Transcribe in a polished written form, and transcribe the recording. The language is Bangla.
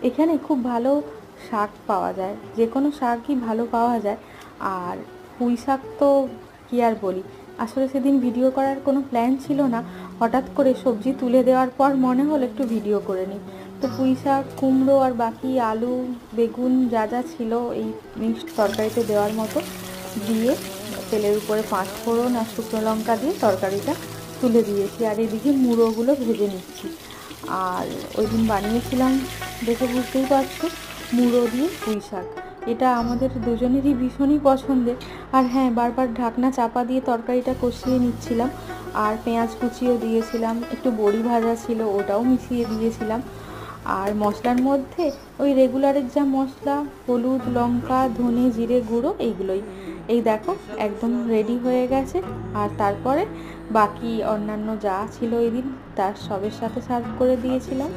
এখানে খুব ভালো শাক পাওয়া যায়, যে কোনো শাকই ভালো পাওয়া যায়। আর পুঁই শাক তো কী আর বলি, আসলে সেদিন ভিডিও করার কোনো প্ল্যান ছিল না, হঠাৎ করে সবজি তুলে দেওয়ার পর মনে হলো একটু ভিডিও করে নিই। তো পুঁই শাক, কুমড়ো আর বাকি আলু, বেগুন যা যা ছিল এই মিক্সড তরকারিতে দেওয়ার মতো দিয়ে তেলের উপরে 5 ফোড়ন আর শুকনো লঙ্কা দিয়ে তরকারিটা তুলে দিয়েছি। আর এদিকে মুড়োগুলো ভেজে নিচ্ছি। আর ওই দিন বানিয়েছিলাম, দেখে বুঝতেই পারছো, মুড়ো দিয়ে পুঁই শাক। এটা আমাদের দুজনেরই ভীষণই পছন্দের। আর হ্যাঁ, বারবার ঢাকনা চাপা দিয়ে তরকারিটা কষিয়ে নিচ্ছিলাম। আর পেঁয়াজ কুচিও দিয়েছিলাম, একটু বড়ি ভাজা ছিল ওটাও মিশিয়ে দিয়েছিলাম। আর মশলার মধ্যে ওই রেগুলারের যা মশলা, হলুদ, লঙ্কা, ধনে, জিরে গুঁড়ো, এইগুলোই। এই দেখো একদম রেডি হয়ে গেছে। আর তারপরে বাকি অন্যান্য যা ছিল ওই দিন তার সবের সাথে সার্ভ করে দিয়েছিলাম।